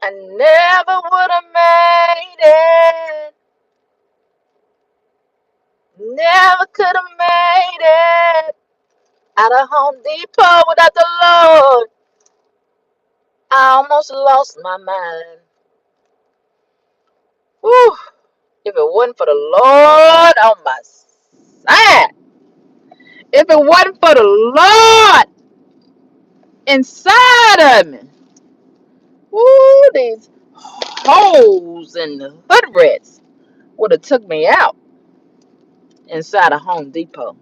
I never would have made it. Never could have made it out of Home Depot without the Lord. I almost lost my mind. Whew. If it wasn't for the Lord on my side, if it wasn't for the Lord inside of me, woo, these holes and the hood rats would have took me out inside of Home Depot.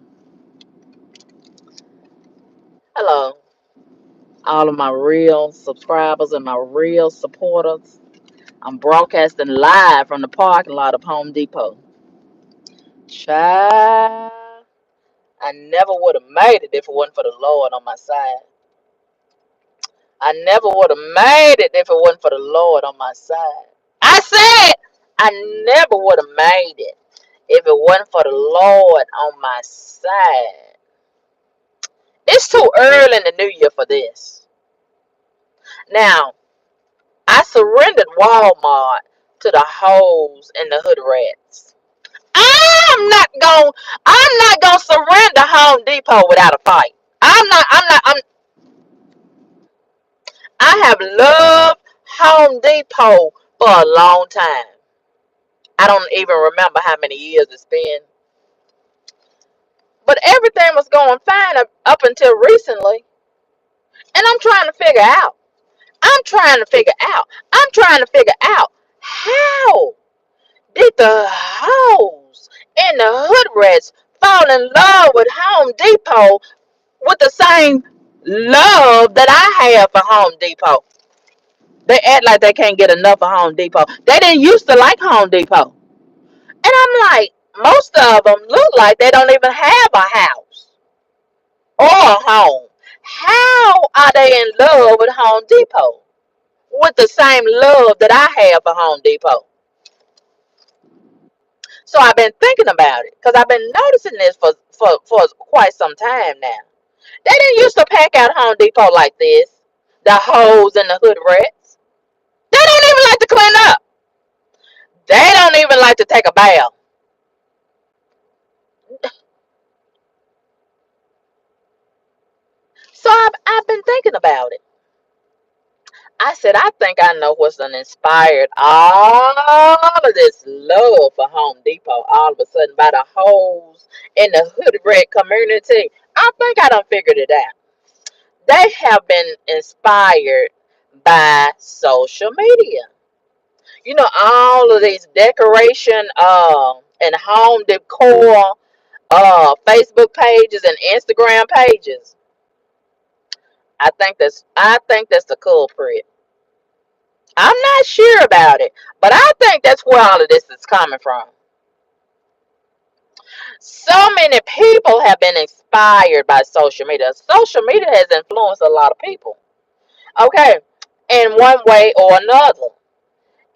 Hello, all of my real subscribers and my real supporters. I'm broadcasting live from the parking lot of Home Depot. Child, I never would have made it if it wasn't for the Lord on my side. I never would have made it if it wasn't for the Lord on my side. I said I never would have made it if it wasn't for the Lord on my side. It's too early in the new year for this. Now, I surrendered Walmart to the hoes and the hood rats. I'm not going I'm not gonna surrender Home Depot without a fight. I have loved Home Depot for a long time. I don't even remember how many years it's been. But everything was going fine up until recently. And I'm trying to figure out. I'm trying to figure out. I'm trying to figure out how did the hoes and the hood rats fall in love with Home Depot with the same love that I have for Home Depot? They act like they can't get enough of Home Depot. They didn't used to like Home Depot. And I'm like, most of them look like they don't even have a house or a home. How are they in love with Home Depot? With the same love that I have for Home Depot. So I've been thinking about it because I've been noticing this for quite some time now. They didn't used to pack out Home Depot like this. The hoes and the hood rats. They don't even like to clean up. They don't even like to take a bath. So I've been thinking about it. I said, I think I know what's done inspired all of this love for Home Depot all of a sudden by the hoes in the hood red community. I think I done figured it out. They have been inspired by social media. You know, all of these decoration and home decor Facebook pages and Instagram pages. I think that's the culprit. I'm not sure about it, but I think that's where all of this is coming from. So many people have been inspired by social media. Social media has influenced a lot of people. Okay, in one way or another.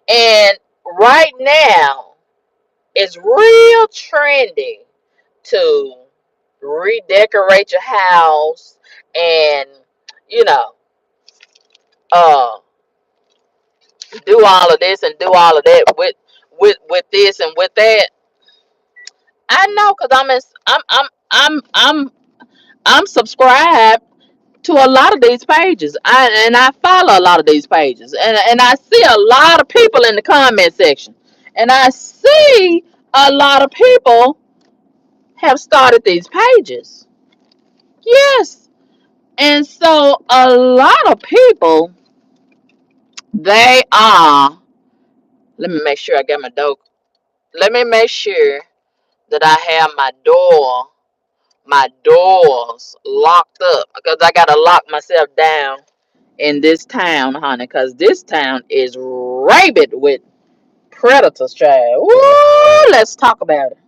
And right now, it's real trendy to redecorate your house and, you know, uh, do all of this and do all of that with this and with that. I know because I'm subscribed to a lot of these pages. I follow a lot of these pages, and I see a lot of people in the comment section, and I see a lot of people have started these pages. Yes, and so a lot of people they are. Let me make sure I got my door. Let me make sure that I have my doors locked up because I gotta lock myself down in this town, honey, because this town is rabid with predators, child. Woo, let's talk about it.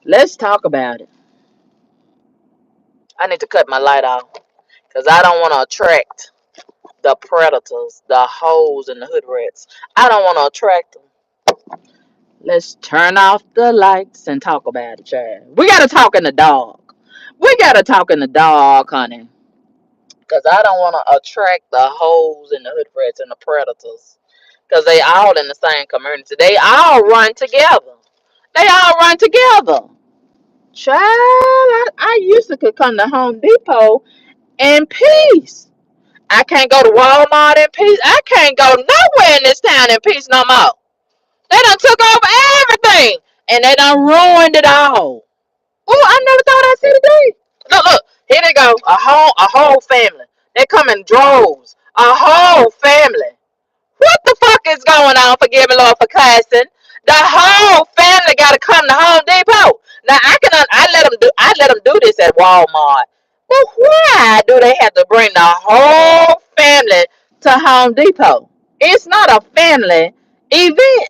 Let's talk about it. I need to cut my light off because I don't want to attract the predators, the hoes, and the hood rats. I don't want to attract them. Let's turn off the lights and talk about it, child. We gotta talk in the dark. We gotta talk in the dark, honey. Cause I don't want to attract the hoes and the hood rats and the predators. Cause they all in the same community. They all run together. They all run together. Child, I used to could come to Home Depot in peace. I can't go to Walmart in peace. I can't go nowhere in this town in peace no more. They done took over everything. And they done ruined it all. Oh, I never thought I'd see the day. Look, here they go. A whole family. They come in droves. A whole family. What the fuck is going on? Forgive me, Lord, for cussing. The whole family got to come to Home Depot. Now I let them do this at Walmart. But why do they have to bring the whole family to Home Depot? It's not a family event.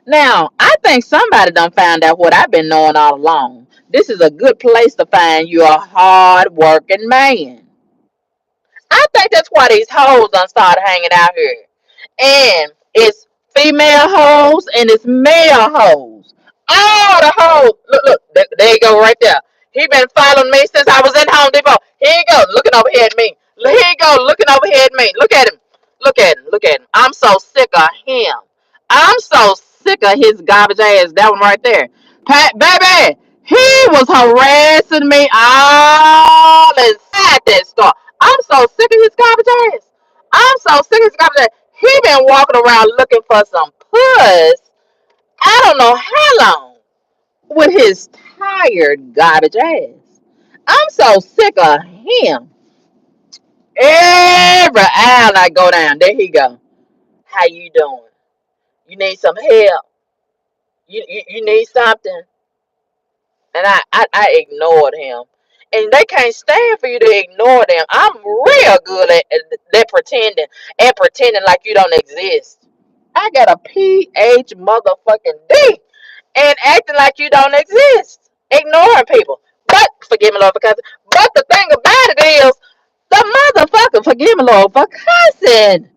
Now, I think somebody done found out what I've been knowing all along. This is a good place to find you a hard working man. I think that's why these hoes done started hanging out here. And it's female hoes and it's male hoes. All the hoes. Look, there you go right there. He been following me since I was in Home Depot. Here you go, looking over here at me. Here you go, looking over here at me. Look at him. Look at him. Look at him. I'm so sick of him. I'm so sick of his garbage ass. That one right there. Baby, he was harassing me all inside that store. I'm so sick of his garbage ass. I'm so sick of his garbage ass. He been walking around looking for some puss. I don't know how long with his tired garbage ass. I'm so sick of him. Every aisle I go down, there he go. How you doing? You need some help? You need something? And I ignored him. And they can't stand for you to ignore them. I'm real good at pretending and pretending like you don't exist. I got a PH motherfucking D and acting like you don't exist. Ignoring people. But forgive me, Lord, for cussing. But the thing about it is, the motherfucker, forgive me, Lord, for cussing.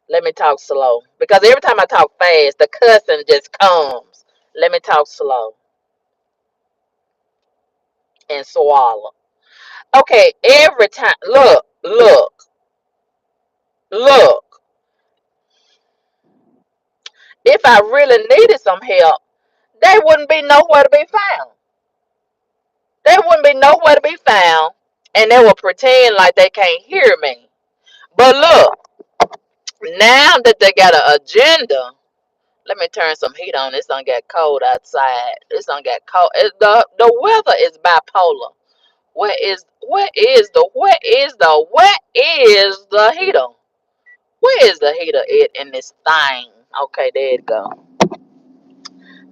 Let me talk slow. Because every time I talk fast, the cussing just comes. Let me talk slow and swallow. Okay, every time, look. If I really needed some help, they wouldn't be nowhere to be found. They wouldn't be nowhere to be found, and they will pretend like they can't hear me. But look, now that they got an agenda, let me turn some heat on. It's gonna get cold outside. It's gonna get cold. The weather is bipolar. What is the heater? Where is the heater in this thing? Okay, there it go.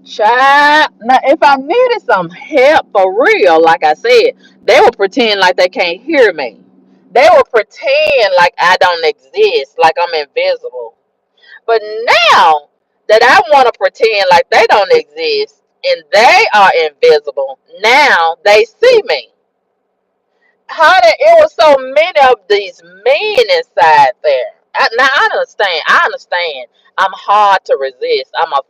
Child, now if I needed some help for real, like I said, they will pretend like they can't hear me. They will pretend like I don't exist, like I'm invisible. But now that I want to pretend like they don't exist and they are invisible, now they see me. Honey, it was so many of these men inside there. Now I understand. I understand. I'm hard to resist. I'm a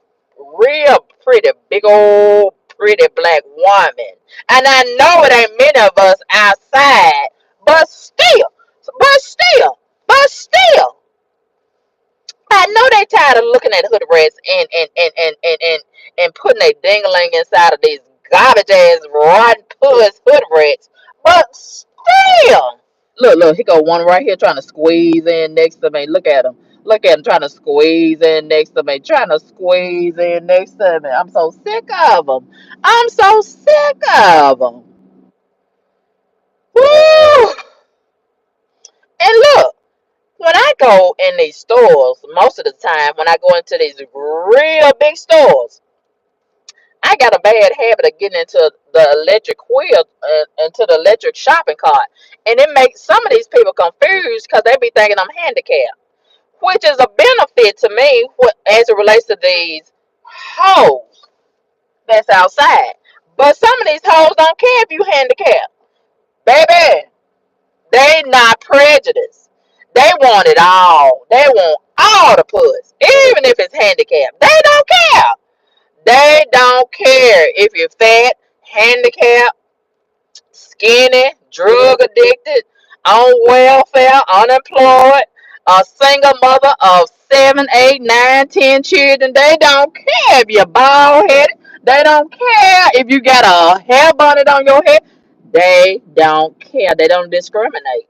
real pretty, big old pretty black woman, and I know it ain't many of us outside. But still, but still, but still, I know they tired of looking at hood rats and putting a dingling inside of these garbage ass rotten puss hood rats. But still, look, he got one right here trying to squeeze in next to me. Look at him. Look at him trying to squeeze in next to me. Trying to squeeze in next to me. I'm so sick of him. I'm so sick of him. Woo! And look. When I go in these stores, most of the time when I go into these real big stores, I got a bad habit of getting into the electric wheel, into the electric shopping cart, and it makes some of these people confused because they be thinking I'm handicapped, which is a benefit to me as it relates to these hoes that's outside. But some of these hoes don't care if you handicapped, baby. They not prejudiced. They want it all. They want all the puss, even if it's handicapped. They don't care. They don't care if you're fat, handicapped, skinny, drug addicted, on welfare, unemployed, a single mother of 7, 8, 9, 10 children. They don't care if you're bald headed. They don't care if you got a hair bonnet on your head. They don't care. They don't discriminate.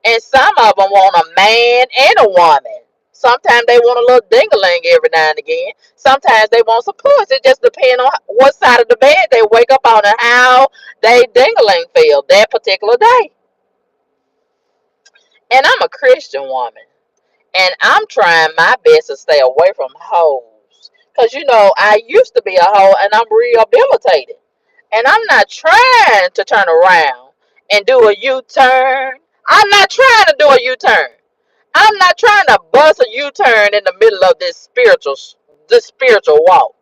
And some of them want a man and a woman. Sometimes they want a little dingaling every now and again. Sometimes they want some pussy. It just depends on what side of the bed they wake up on and how they dingaling feel that particular day. And I'm a Christian woman. And I'm trying my best to stay away from hoes. Because, I used to be a hoe and I'm rehabilitated. And I'm not trying to turn around and do a U-turn. I'm not trying to do a U-turn. I'm not trying to bust a U-turn in the middle of this spiritual walk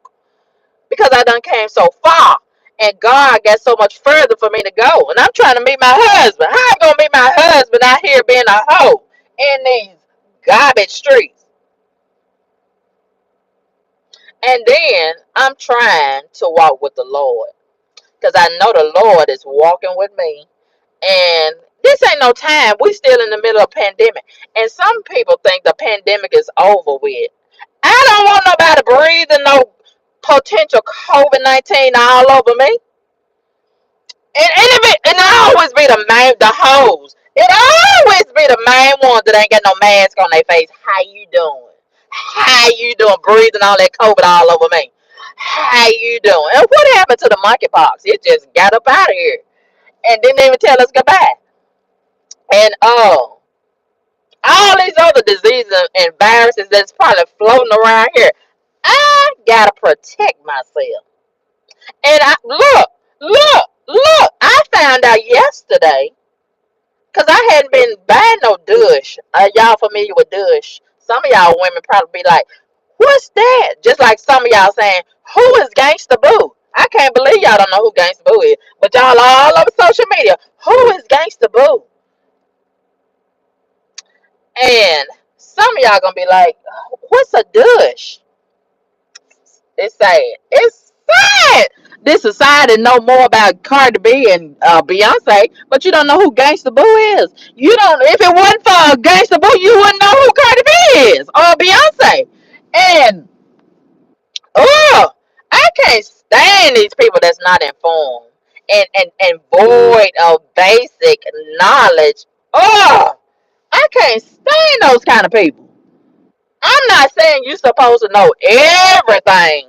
because I done came so far and God got so much further for me to go. And I'm trying to meet my husband. How am I gonna meet my husband out here being a hoe in these garbage streets? And then I'm trying to walk with the Lord because I know the Lord is walking with me. And this ain't no time. We still in the middle of a pandemic. And some people think the pandemic is over with. I don't want nobody breathing no potential COVID-19 all over me. And it always be the hoes. It always be the main ones that ain't got no mask on their face. How you doing? How you doing? Breathing all that COVID all over me. How you doing? And what happened to the monkeypox? It just got up out of here and didn't even tell us goodbye. And all these other diseases and viruses that's probably floating around here. I gotta protect myself. And look. I found out yesterday because I hadn't been buying no Dush. Y'all familiar with Dush? Some of y'all women probably be like, "What's that?" Just like some of y'all saying, "Who is Gangsta Boo?" I can't believe y'all don't know who Gangsta Boo is, but y'all all over social media. Who is Gangsta Boo? And some of y'all gonna be like, "What's a Dush?" It's sad. It's sad. This society know more about Cardi B and Beyonce, but you don't know who Gangsta Boo is. You don't. If it wasn't for Gangsta Boo, you wouldn't know who Cardi B is or Beyonce. And oh, I can't stand these people that's not informed and void of basic knowledge. Oh, I can't stand those kind of people. I'm not saying you're supposed to know everything.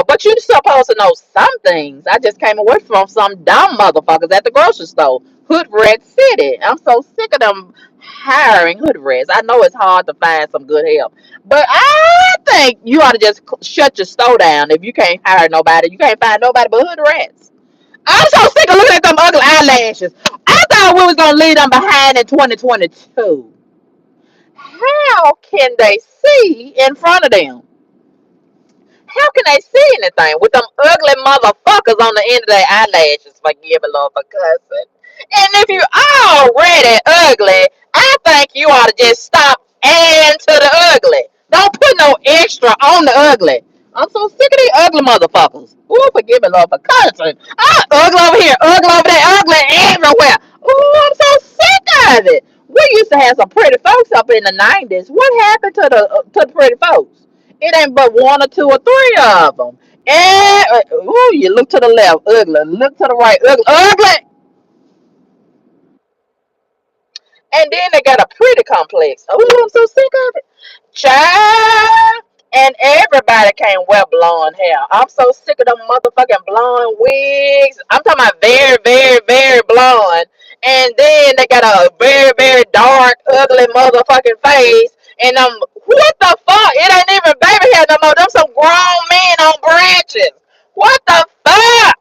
But you're supposed to know some things. I just came away from some dumb motherfuckers at the grocery store. Hood Red City. I'm so sick of them hiring hood rats. I know it's hard to find some good help. But I think you ought to just shut your store down if you can't hire nobody. You can't find nobody but hood rats. I'm so sick of looking at them ugly eyelashes. I thought we was going to leave them behind in 2022. How can they see in front of them? How can they see anything with them ugly motherfuckers on the end of their eyelashes? Forgive me, Lord, for cussing. And if you already ugly, I think you ought to just stop adding to the ugly. Don't put no extra on the ugly. I'm so sick of these ugly motherfuckers. Ooh, forgive me, Lord, for cussing. Ugly over here, ugly over there, ugly everywhere. Ooh, I'm so sick of it. We used to have some pretty folks up in the 90s. What happened to the pretty folks? It ain't but one or two or three of them. And ooh, you look to the left, ugly. Look to the right, ugly, ugly. And then they got a pretty complex. Oh, I'm so sick of it. Child. And everybody can't wear blonde hair. I'm so sick of them motherfucking blonde wigs. I'm talking about very, very, very blonde. And then they got a very, very dark, ugly motherfucking face. And what the fuck? It ain't even baby hair no more. Them some grown men on branches. What the fuck?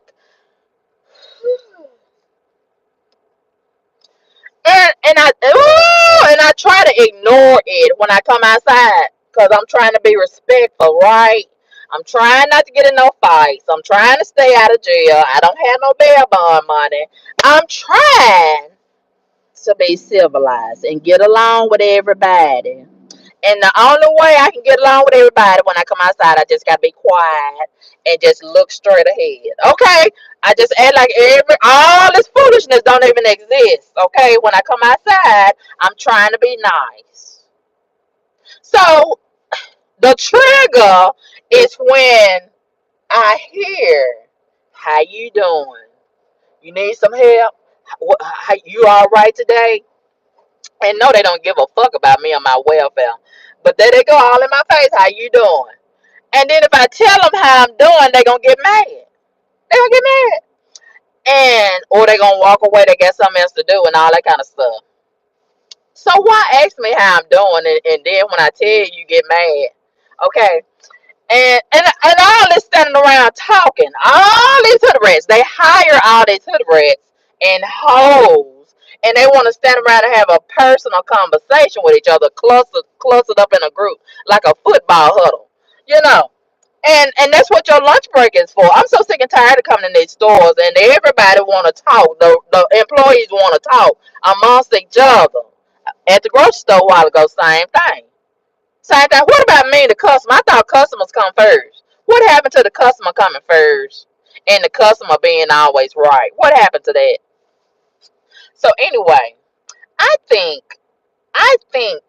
And I try to ignore it when I come outside because I'm trying to be respectful, right? I'm trying not to get in no fights. I'm trying to stay out of jail. I don't have no bail bond money. I'm trying to be civilized and get along with everybody. And the only way I can get along with everybody when I come outside, I just gotta be quiet and just look straight ahead. Okay? I just act like all this foolishness don't even exist. Okay? When I come outside, I'm trying to be nice. So the trigger is when I hear, "How you doing? You need some help? You all right today?" And no, they don't give a fuck about me or my welfare. But there they go, all in my face. "How you doing?" And then if I tell them how I'm doing, they gonna get mad. They gonna get mad, and or they gonna walk away. They got something else to do and all that kind of stuff. So why ask me how I'm doing, and then when I tell you, you get mad? Okay. And all this standing around talking, all these hood rats, they hire all these hood rats and hoes, and they want to stand around and have a personal conversation with each other, clustered up in a group like a football huddle, you know. And that's what your lunch break is for. I'm so sick and tired of coming in these stores and everybody want to talk. The employees want to talk amongst each other. At the grocery store a while ago, same thing. Same thing. What about me, the customer? I thought customers come first. What happened to the customer coming first and the customer being always right? What happened to that? So anyway, I think, I think,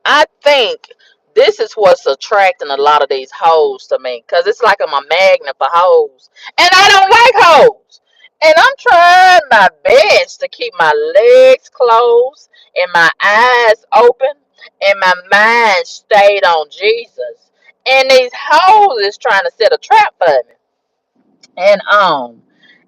I think this is what's attracting a lot of these hoes to me. Cause it's like I'm a magnet for hoes. And I don't like hoes. And I'm trying my best to keep my legs closed and my eyes open and my mind stayed on Jesus. And these hoes is trying to set a trap for me. And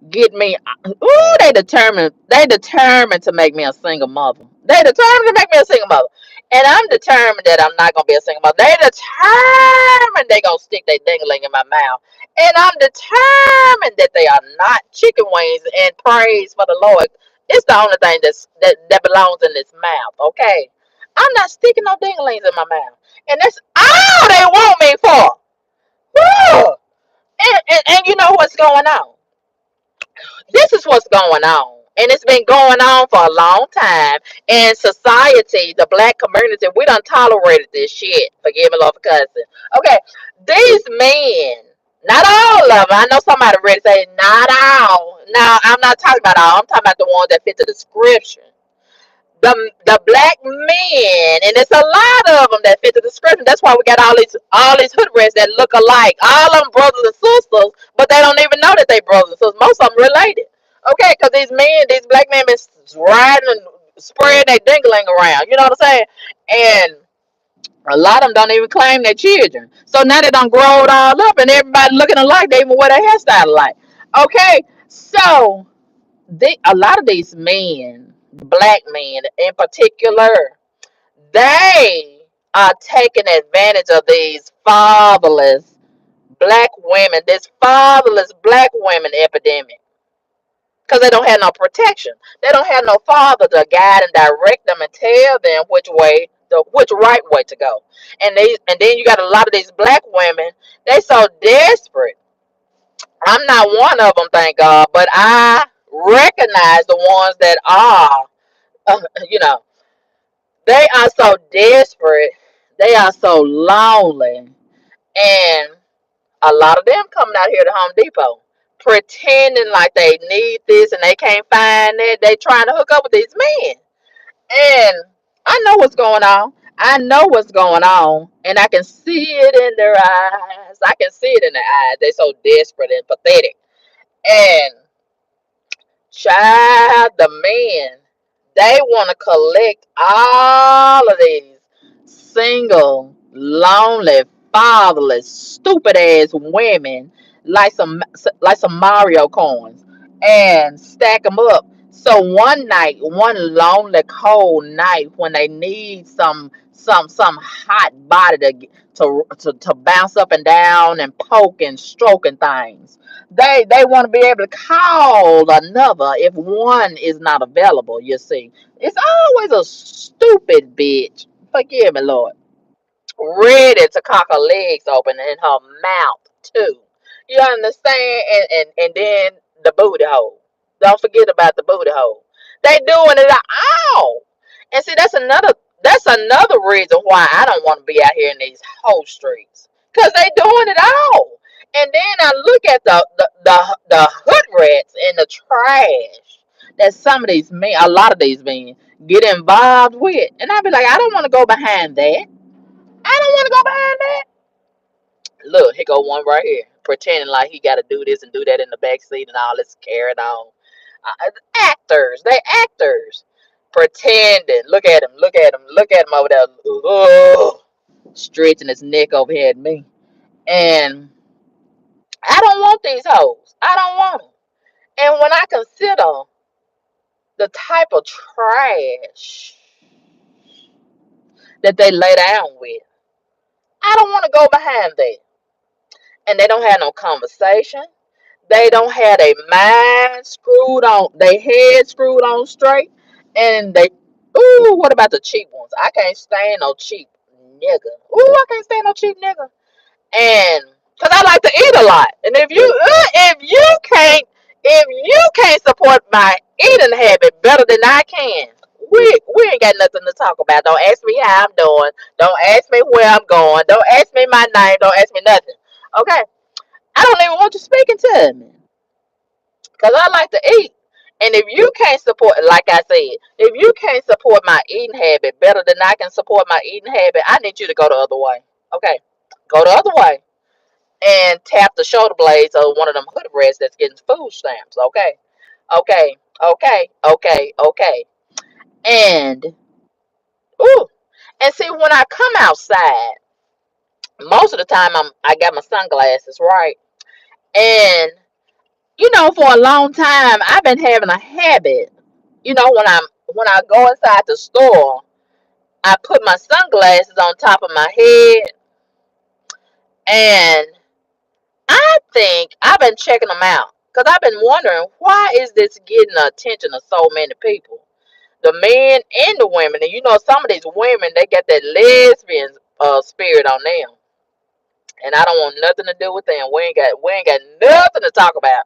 get me. Ooh, they determined to make me a single mother. They determined to make me a single mother. And I'm determined that I'm not gonna be a single mother. They determined they gonna stick their dingling in my mouth. And I'm determined that they are not chicken wings and praise for the Lord. It's the only thing that belongs in this mouth, okay? I'm not sticking no dinglings in my mouth. And that's all they want me for. Woo! And you know what's going on? This is what's going on. And it's been going on for a long time. And society, the black community, we done tolerated this shit. Forgive me, Lord, for cussing. Okay, these men, not all of them. I know somebody ready to say, not all. No, I'm not talking about all. I'm talking about the ones that fit the description. The black men, and it's a lot of them that fit the description. That's why we got all these hood rats that look alike. All of them brothers and sisters, but they don't even know that they brothers and sisters. Most of them related. Okay, because these black men been riding and spreading their dingling around. You know what I'm saying? And a lot of them don't even claim their children. So now they don't grow it all up, and everybody looking alike. They even wear their hairstyle alike. Okay, so a lot of these men, black men in particular, they are taking advantage of these fatherless black women, this fatherless black women epidemic, because they don't have no protection. They don't have no father to guide and direct them and tell them which right way to go. And then you got a lot of these black women. They so desperate. I'm not one of them, thank God, but I recognize the ones that are. You know, they are so desperate. They are so lonely. And a lot of them coming out here to Home Depot pretending like they need this and they can't find it. They trying to hook up with these men. And I know what's going on. I know what's going on. And I can see it in their eyes. I can see it in their eyes. They're so desperate and pathetic. And child, the men, they want to collect all of these single, lonely, fatherless, stupid ass women like some Mario coins and stack them up. So one night, one lonely, cold night, when they need some hot body to bounce up and down and poke and stroke and things, they want to be able to call another if one is not available. You see, it's always a stupid bitch. Forgive me, Lord. Ready to cock her legs open in her mouth too. You understand? And then the booty hole. Don't forget about the booty hole. They doing it all. And see, that's That's another reason why I don't want to be out here in these whole streets. Cause they doing it all. And then I look at the hood rats and the trash that some of these men, a lot of these men, get involved with. And I be like, I don't want to go behind that. I don't want to go behind that. Look, here go one right here, pretending like he got to do this and do that in the back seat and all this carrying on. Actors, they actors, pretending. Look at him, look at him, look at him over there, stretching his neck over here at me. And I don't want these hoes. I don't want them. And when I consider the type of trash that they lay down with, I don't want to go behind that. And they don't have no conversation. They don't have their mind screwed on, their head screwed on straight. And they, ooh, what about the cheap ones? I can't stand no cheap nigga. Ooh, I can't stand no cheap nigga. And because I like to eat a lot. And if you can't support my eating habit better than I can, we ain't got nothing to talk about. Don't ask me how I'm doing. Don't ask me where I'm going. Don't ask me my name. Don't ask me nothing. Okay? I don't even want you speaking to me. Because I like to eat. And if you can't support, like I said, if you can't support my eating habit better than I can support my eating habit, I need you to go the other way. Okay? Go the other way and tap the shoulder blades of one of them hood rats that's getting food stamps. Okay? Okay? Okay? Okay? Okay? And, ooh. And see, when I come outside, most of the time I got my sunglasses, right? And for a long time, I've been having a habit. When I go inside the store, I put my sunglasses on top of my head, and I think I've been checking them out because I've been wondering why is this getting the attention of so many people, the men and the women. And some of these women, they got that lesbian spirit on them, and I don't want nothing to do with them. We ain't got nothing to talk about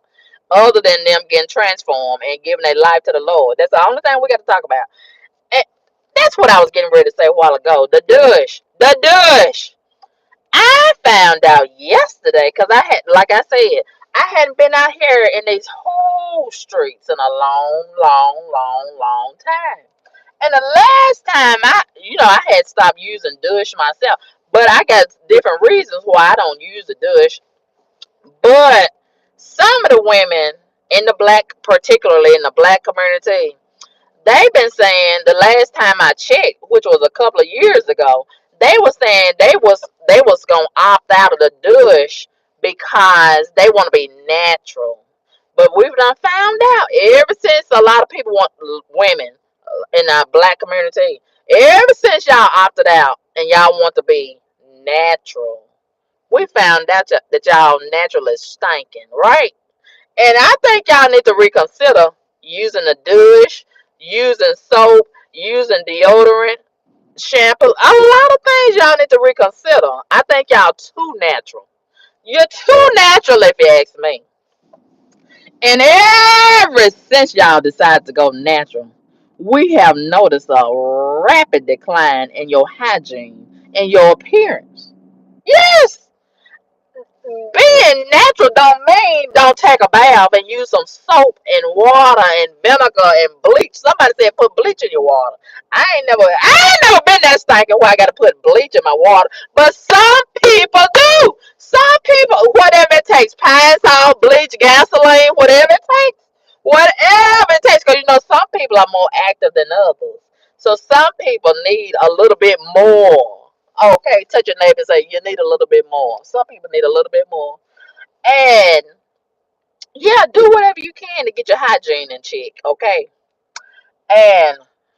other than them getting transformed and giving their life to the Lord. That's the only thing we got to talk about. And that's what I was getting ready to say a while ago. The douche. The douche. I found out yesterday because like I said, I hadn't been out here in these whole streets in a long, long, long, long time. And the last time I had stopped using douche myself, but I got different reasons why I don't use the douche. But some of the women particularly in the black community, they've been saying the last time I checked, which was a couple of years ago, they were saying they was gonna opt out of the douche because they want to be natural. But we've done found out ever since a lot of people want women in our black community, ever since y'all opted out and y'all want to be natural, we found out that y'all natural is stinking, right? And I think y'all need to reconsider using a douche, using soap, using deodorant, shampoo. A lot of things y'all need to reconsider. I think y'all too natural. You're too natural if you ask me. And ever since y'all decided to go natural, we have noticed a rapid decline in your hygiene and your appearance. Yes, being natural don't mean don't take a bath and use some soap and water and vinegar and bleach. Somebody said put bleach in your water. I ain't never been that stinking where I gotta put bleach in my water. But some people do. Some people, whatever it takes, pine salt, bleach, gasoline, whatever it takes. Whatever it takes. Because some people are more active than others. So some people need a little bit more. Okay, touch your neighbor and say you need a little bit more. Some people need a little bit more. And yeah, do whatever you can to get your hygiene in check. Okay. And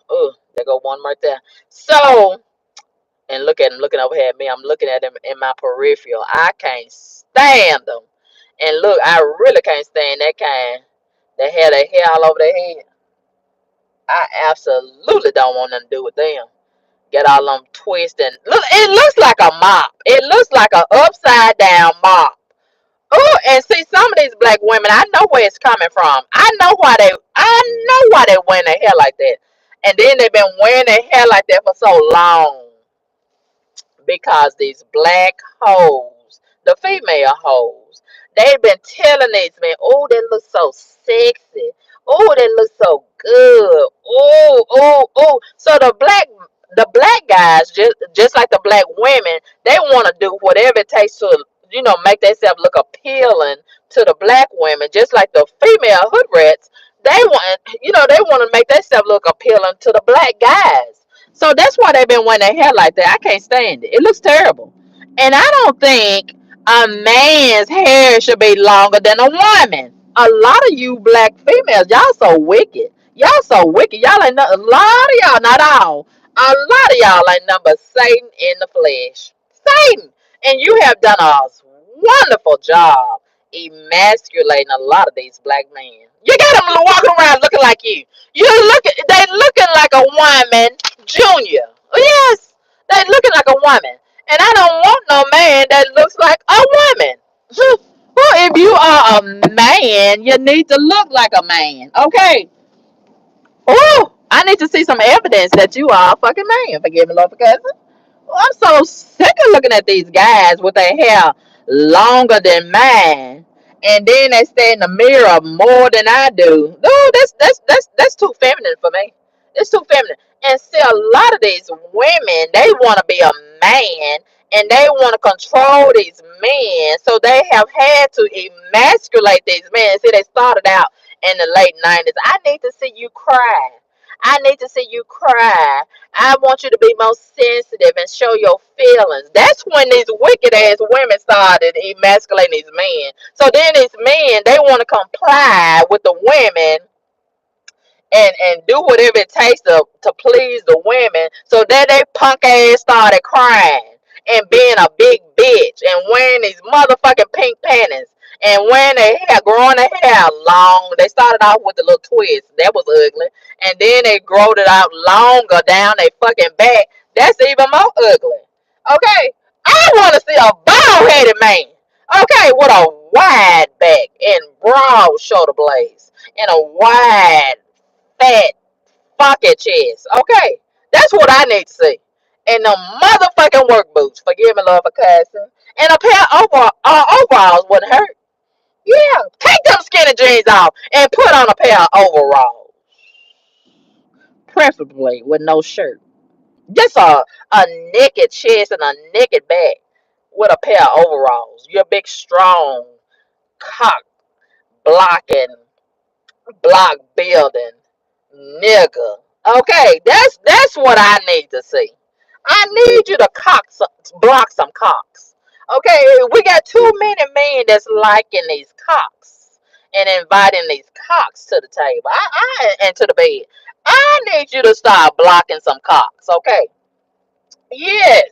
there go one right there. So, and look at him looking over here at me. I'm looking at him in my peripheral. I can't stand them. And look, I really can't stand that kind that have their hair all over their head. I absolutely don't want nothing to do with them. Get all them twisting. Look, it looks like a mop. It looks like an upside down mop. Oh, and see some of these black women, I know where it's coming from. I know why they wearing their hair like that. And then they've been wearing their hair like that for so long because these black hoes, the female hoes, they've been telling these men, oh, they look so sexy. Oh, they look so good. Oh, oh, oh. So the black guys, just like the black women, they want to do whatever it takes to, make themselves look appealing to the black women, just like the female hood rats. They want to make themselves look appealing to the black guys. So that's why they've been wearing their hair like that. I can't stand it. It looks terrible. And I don't think a man's hair should be longer than a woman. A lot of you black females, y'all so wicked. Y'all so wicked. Y'all ain't a lot of y'all, not all. A lot of y'all ain't nothing but Satan in the flesh. Satan. And you have done a wonderful job emasculating a lot of these black men. You got them walking around looking like you. They looking like a woman, Junior. Yes, they looking like a woman. And I don't want no man that looks like a woman. Well, if you are a man, you need to look like a man. Okay. Oh, I need to see some evidence that you are a fucking man. Forgive me, Lord, for cussing. I'm so sick of looking at these guys with their hair longer than mine, and then they stay in the mirror more than I do. No, that's too feminine for me. It's too feminine. And see, a lot of these women, they want to be a man, and they want to control these men, so they have had to emasculate these men. See, they started out in the late 90s. I need to see you cry. I need to see you cry. I want you to be more sensitive and show your feelings. That's when these wicked ass women started emasculating these men. So then these men, they want to comply with the women and do whatever it takes to please the women. So then they punk ass started crying and being a big bitch and wearing these motherfucking pink panties and wearing their hair, growing their hair long. They started off with a little twist. That was ugly. And then they growed it out longer down their fucking back. That's even more ugly. Okay? I want to see a bald headed man. Okay, with a wide back and broad shoulder blades and a wide fat pocket chest. Okay, that's what I need to see. And the motherfucking work boots. Forgive me, Lord, for cussing. And a pair of overalls wouldn't hurt. Yeah, take them skinny jeans off and put on a pair of overalls, preferably with no shirt. Just a naked chest and a naked back with a pair of overalls. You're big, strong, cock blocking block building nigga. Okay, that's what I need to see. I need you to block some cocks. Okay, we got too many men that's liking these cocks and inviting these cocks to the table. And to the bed. I need you to start blocking some cocks. Okay. Yes.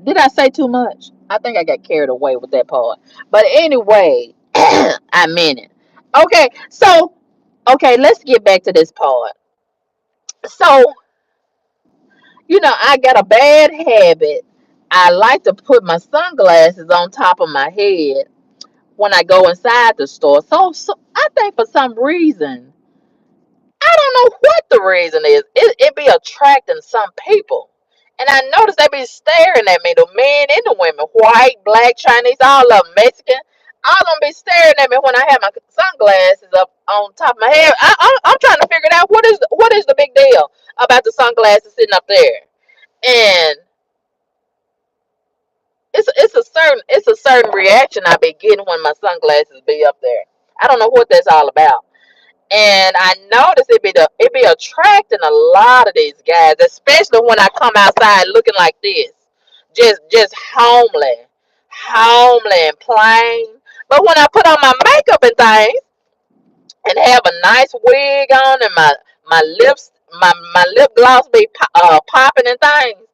Did I say too much? I think I got carried away with that part. But anyway, I meant it. Okay, so let's get back to this part. So, I got a bad habit. I like to put my sunglasses on top of my head when I go inside the store. So I think for some reason, I don't know what the reason is. It be attracting some people. And I notice they be staring at me, the men and the women, white, black, Chinese, all of them, Mexican. All of them be staring at me when I have my sunglasses up on top of my head. I'm trying to figure it out. What is the big deal about the sunglasses sitting up there? And it's a certain reaction I be getting when my sunglasses be up there. I don't know what that's all about. And I notice it be attracting a lot of these guys, especially when I come outside looking like this, just homely and plain. But when I put on my makeup and things and have a nice wig on and my lips, my lip gloss be popping and things,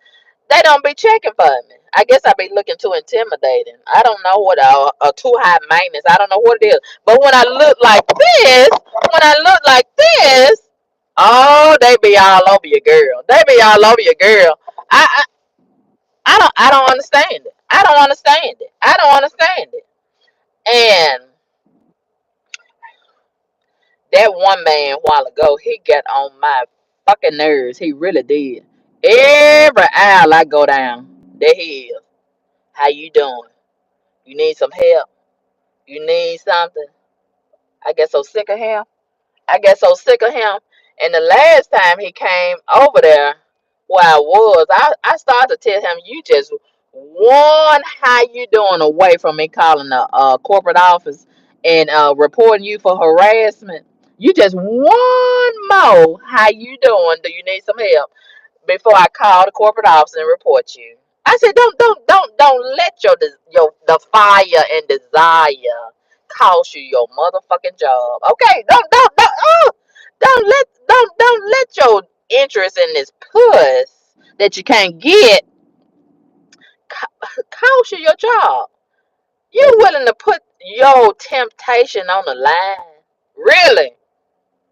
they don't be checking for me. I guess I be looking too intimidating. I don't know what too high maintenance. I don't know what it is. But when I look like this, oh, they be all over your girl. They be all over your girl. I I don't understand it. I don't understand it. I don't understand it. And That one man a while ago, he got on my fucking nerves. He really did. Every aisle I go down, there he is. How you doing? You need some help? You need something? I get so sick of him. I get so sick of him. And the last time he came over there where I was, I started to tell him, you just one how you doing away from me calling the corporate office and reporting you for harassment. You just one more how you doing. Do you need some help? Before I call the corporate office and report you. I said, don't let your the fire and desire cost you your motherfucking job. Okay, don't let your interest in this puss that you can't get cost you your job. You willing to put your temptation on the line? Really,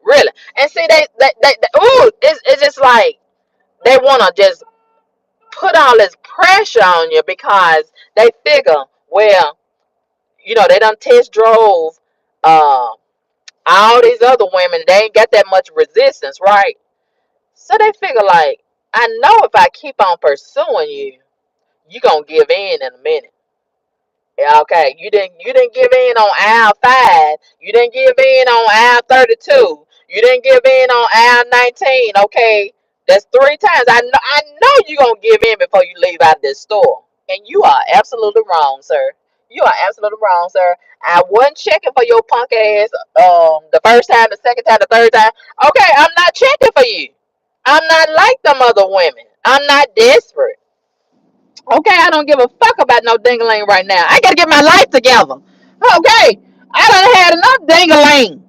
really? And see, ooh, it's just like they wanna just put all this pressure on you because they figure, well, they done test drove uh, all these other women. They ain't got that much resistance, right? So they figure like, I know if I keep on pursuing you, you gonna give in a minute. Yeah, okay, you didn't give in on aisle 5. You didn't give in on aisle 32. You didn't give in on aisle 19. Okay, that's 3 times. I know you gonna give in before you leave out this store. And you are absolutely wrong, sir. You are absolutely wrong, sir. I wasn't checking for your punk ass the first time, the second time, the third time. Okay, I'm not checking for you. I'm not like them other women. I'm not desperate. Okay, I don't give a fuck about no dingaling right now. I gotta get my life together. Okay, I done had enough dingaling.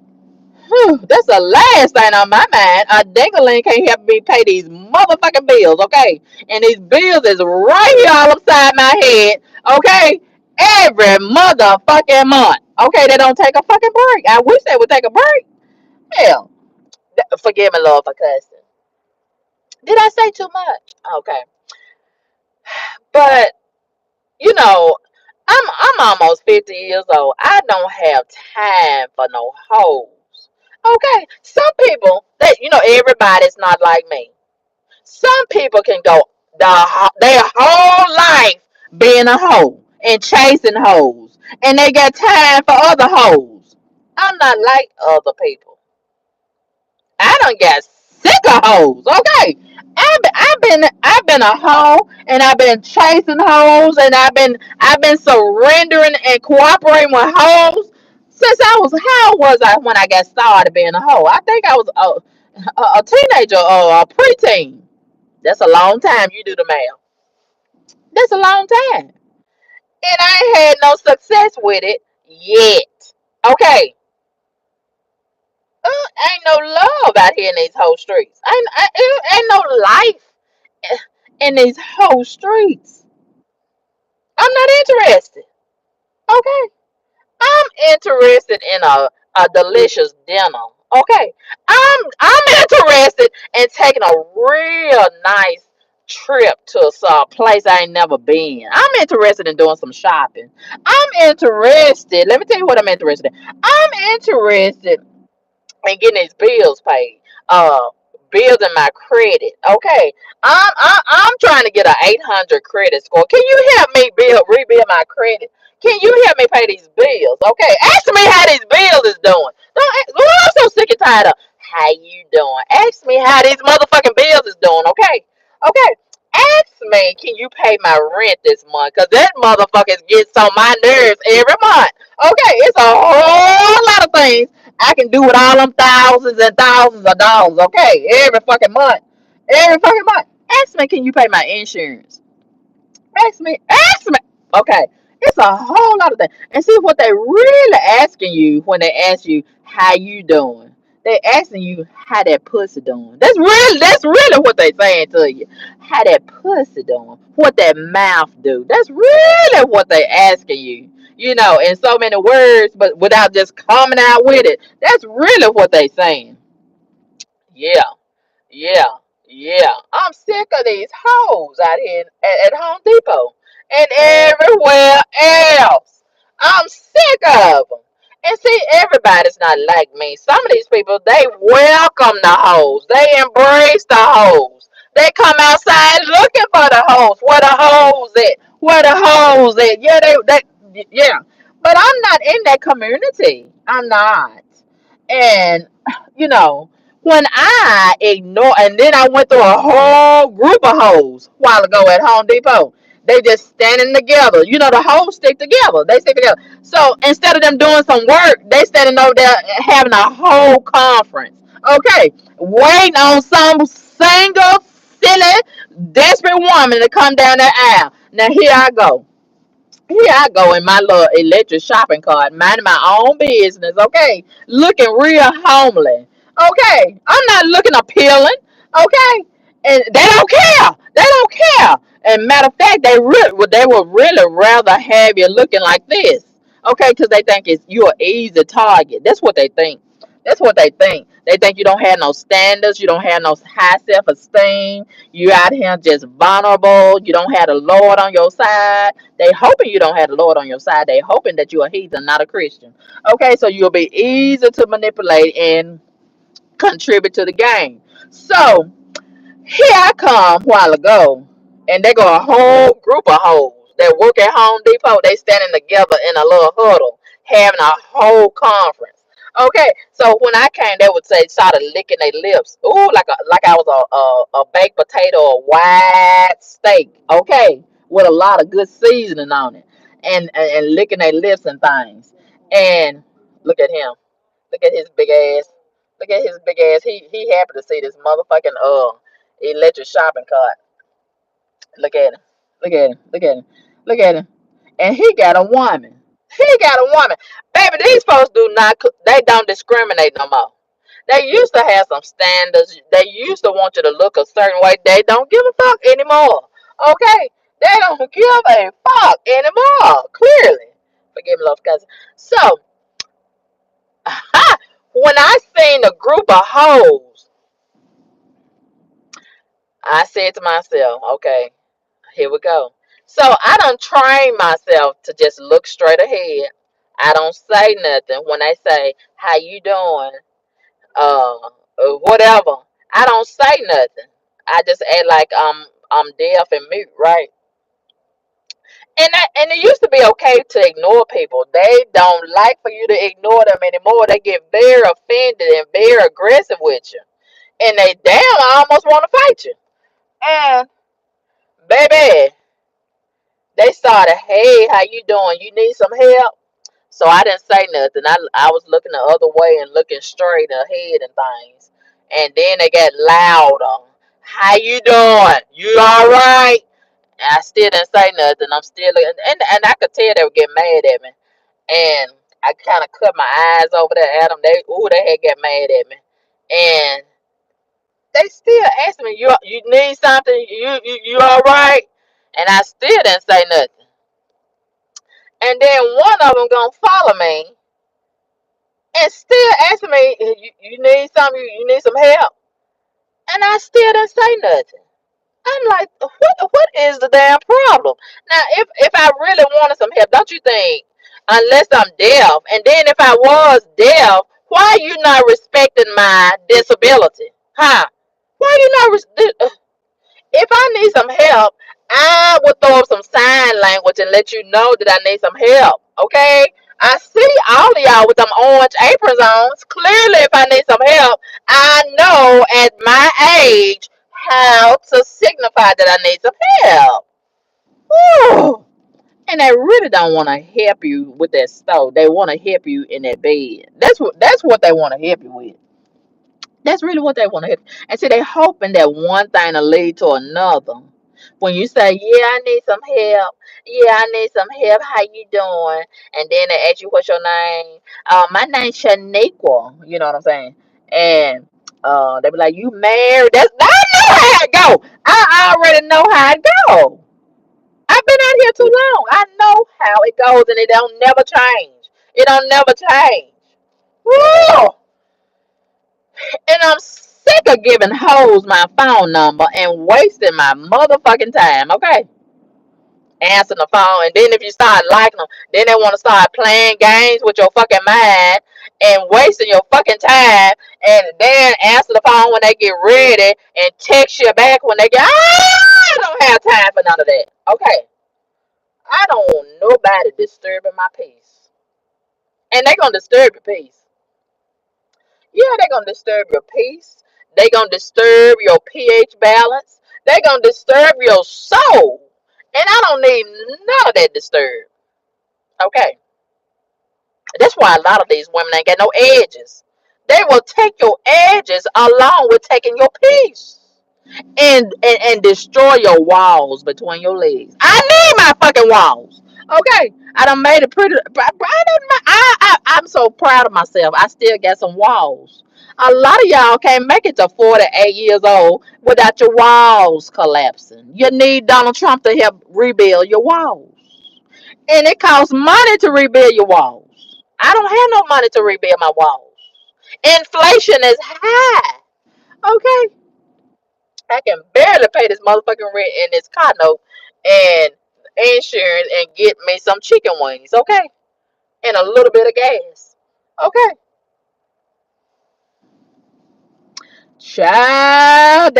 That's the last thing on my mind. A dingaling can't help me pay these motherfucking bills, okay? And these bills is right here all upside my head, okay? Every motherfucking month. Okay, they don't take a fucking break. I wish they would take a break. Hell, forgive me, Lord, for cussing. Did I say too much? Okay, but you know, I'm almost 50 years old. I don't have time for no hoes. Okay, some people that everybody's not like me. Some people can go their whole life being a hoe and chasing hoes, and they got time for other hoes. I'm not like other people. I done got sick of hoes. Okay, I've been a hoe, and I've been chasing hoes, and I've been surrendering and cooperating with hoes since I was how was I when I got started being a hoe? I think I was a teenager or a preteen. That's a long time. You do the math. That's a long time, and I ain't had no success with it yet. Okay, ain't no love out here in these whole streets. Ain't no life in these whole streets. I'm not interested. Okay. I'm interested in a delicious dinner. Okay. I'm interested in taking a real nice trip to some place I ain't never been. I'm interested in doing some shopping. I'm interested. Let me tell you what I'm interested in. I'm interested and getting these bills paid. Uh, Building my credit. Okay, I'm trying to get an 800 credit score. Can you help me rebuild my credit? Can you help me pay these bills? Okay, ask me how these bills is doing. Don't ask, well, I'm so sick and tired of how you doing. Ask me how these motherfucking bills is doing. Okay, okay. Ask me, can you pay my rent this month? Cause that motherfucker gets on my nerves every month. Okay, it's a whole lot of things I can do with all them thousands and thousands of dollars, okay? Every fucking month. Every fucking month. Ask me, can you pay my insurance? Ask me. Okay. It's a whole lot of things. And see what they really asking you when they ask you how you doing. They asking you how that pussy doing. That's really what they saying to you. How that pussy doing. What that mouth do. That's really what they asking you. In so many words, but without just coming out with it. That's really what they saying. Yeah. Yeah, yeah. I'm sick of these hoes out here at Home Depot and everywhere else. I'm sick of them. And see, everybody's not like me. Some of these people, they welcome the hoes. They embrace the hoes. They come outside looking for the hoes. Where the hoes at? Where the hoes at? Yeah, yeah. But I'm not in that community. I'm not. And you know, when I ignore, and then I went through a whole group of hoes a while ago at Home Depot. They just standing together. You know, the hoes stick together. They stick together. So instead of them doing some work, they standing over there having a whole conference. Okay, waiting on some single, silly, desperate woman to come down the aisle. Now here I go. Here I go in my little electric shopping cart, minding my own business, okay? Looking real homely. Okay. I'm not looking appealing. Okay. And they don't care. They don't care. And matter of fact, they would really rather have you looking like this. Okay, because they think you're an easy target. That's what they think. That's what they think. They think you don't have no standards, you don't have no high self-esteem, you out here just vulnerable, you don't have the Lord on your side. They hoping you don't have the Lord on your side. They hoping that you're a heathen, not a Christian. Okay, so you'll be easy to manipulate and contribute to the game. So here I come a while ago, and they go a whole group of hoes that work at Home Depot. They standing together in a little huddle, having a whole conference. Okay, so when I came, they would say, started licking their lips. Ooh, like I was a baked potato, a white steak. Okay, with a lot of good seasoning on it, and licking their lips and things. And look at him. Look at his big ass. Look at his big ass. He happy to see this motherfucking electric shopping cart. Look at him. Look at him. Look at him. Look at him. And he got a woman. He got a woman. Baby, these folks do not. They don't discriminate no more. They used to have some standards. They used to want you to look a certain way. They don't give a fuck anymore. Okay? They don't give a fuck anymore. Clearly. Forgive me, love cousin. So, when I seen a group of hoes, I said to myself, okay, here we go. So I done trained myself to just look straight ahead. I don't say nothing when they say, how you doing? Whatever. I don't say nothing. I just act like I'm deaf and mute, right? And it used to be okay to ignore people. They don't like for you to ignore them anymore. They get very offended and very aggressive with you. And they damn almost want to fight you. And baby, they started, hey, how you doing? You need some help? So I didn't say nothing. I was looking the other way and looking straight ahead and things. And then they got louder. How you doing? You all right? And I still didn't say nothing. I'm still looking, and I could tell they would get mad at me. And I kind of cut my eyes over there at them. They had get mad at me. And they still asking me, you need something? You all right? And I still didn't say nothing. And then one of them gonna follow me and still asking me, you need something? You need some help? And I still didn't say nothing. I'm like, what is the damn problem? Now, if I really wanted some help, don't you think? Unless I'm deaf, and then if I was deaf, why are you not respecting my disability? Huh? Why you not? If I need some help, I would throw up some sign language and let you know that I need some help. Okay? I see all of y'all with them orange aprons on. Clearly, if I need some help, I know at my age how to signify that I need some help. Whew. And they really don't want to help you with that stove. They want to help you in that bed. That's what they want to help you with. That's really what they want to hear. And see, they hoping that one thing will lead to another. When you say, yeah, I need some help. Yeah, I need some help. How you doing? And then they ask you, what's your name? My name's Shaniqua. You know what I'm saying? And they be like, you married? I know how it go. I already know how it go. I've been out here too long. I know how it goes, and it don't never change. It don't never change. Woo! And I'm sick of giving hoes my phone number and wasting my motherfucking time, okay? answering the phone. And then if you start liking them, then they want to start playing games with your fucking mind and wasting your fucking time. And then answer the phone when they get ready and text you back when they get. I don't have time for none of that. Okay, I don't want nobody disturbing my peace. And they gonna disturb your peace. Yeah, they gonna disturb your peace. They gonna disturb your pH balance. They gonna disturb your soul. And I don't need none of that disturbed. Okay. That's why a lot of these women ain't got no edges. They will take your edges along with taking your peace. And destroy your walls between your legs. I need my fucking walls. Okay, I done made it pretty. I'm so proud of myself. I still got some walls. A lot of y'all can't make it to 48 years old without your walls collapsing. You need Donald Trump to help rebuild your walls, and it costs money to rebuild your walls. I don't have no money to rebuild my walls. Inflation is high. Okay, I can barely pay this motherfucking rent and this car note and insurance and get me some chicken wings, okay? And a little bit of gas. Okay. Child,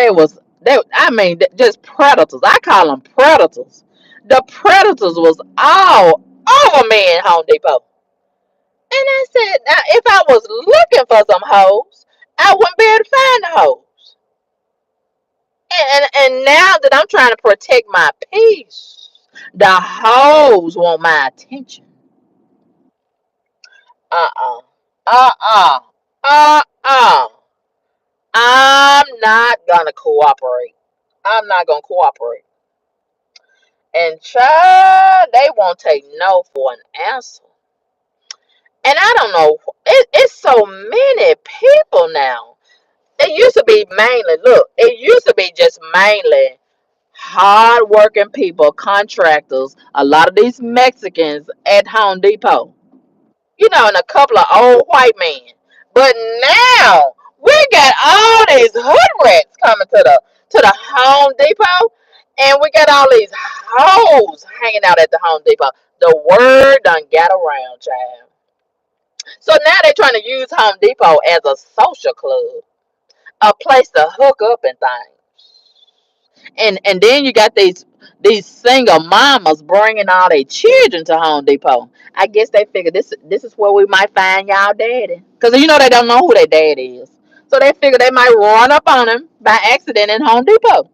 just predators. I call them predators. The predators was all over me in Home Depot. And I said, now if I was looking for some hoes, I wouldn't be able to find the hoes. And now that I'm trying to protect my peace, the hoes want my attention. Uh-uh. Uh-uh. Uh-uh. I'm not gonna cooperate. I'm not gonna cooperate. And child, they won't take no for an answer. And I don't know. It's so many people now. It used to be mainly, look, it used to be just mainly hard-working people, contractors, a lot of these Mexicans at Home Depot, and a couple of old white men. But now we got all these hood rats coming to the Home Depot, and we got all these hoes hanging out at the Home Depot. The word done got around, child. So now they're trying to use Home Depot as a social club, a place to hook up and things. And then you got these single mamas bringing all their children to Home Depot. I guess they figure this is where we might find y'all daddy, because they don't know who their daddy is. So they figure they might run up on him by accident in Home Depot,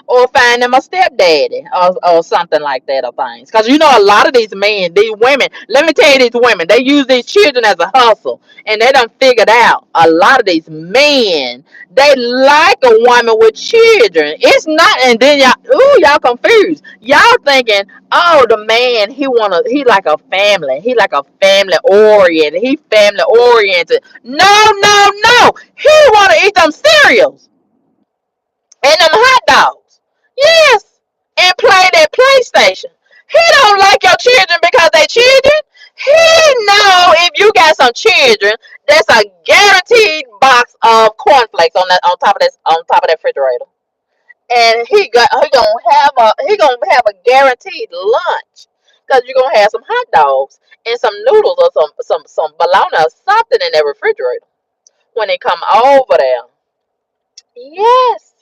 or find them a stepdaddy or something like that or things. Because a lot of these men, these women, let me tell you, these women, they use these children as a hustle. And they done figured out a lot of these men, they like a woman with children. It's not, and then y'all confused. Y'all thinking, oh, the man, he like a family. He like a family oriented. He family oriented. No, no, no. He wanna eat them cereals and them hot dogs. Yes. And play that PlayStation. He don't like your children because they children. He know if you got some children, that's a guaranteed box of cornflakes on top of that refrigerator. And he gonna have a guaranteed lunch. Cause you're gonna have some hot dogs and some noodles or some bologna or something in that refrigerator when they come over there. Yes.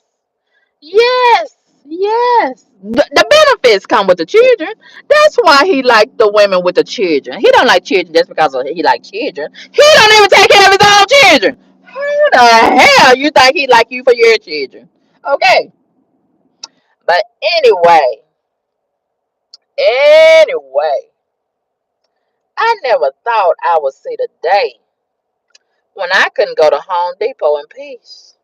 Yes, yes. The benefits come with the children. That's why he like the women with the children. He don't like children just because he like children. He don't even take care of his own children. Who the hell you think he like you for your children? Okay, but anyway, I never thought I would see the day when I couldn't go to Home Depot in peace.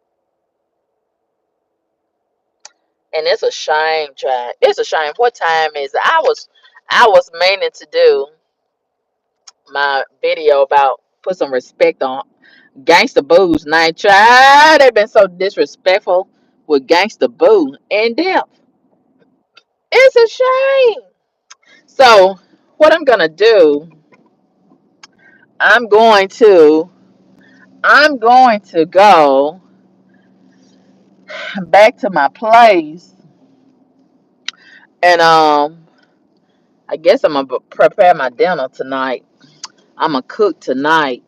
And it's a shame, child. It's a shame. What time is it? I was meaning to do my video about put some respect on gangster booze night. Child, they've been so disrespectful with gangster boo in depth. It's a shame. So what I'm gonna do, I'm going to I'm going to go back to my place and I guess I'm gonna prepare my dinner tonight. I'm gonna cook tonight.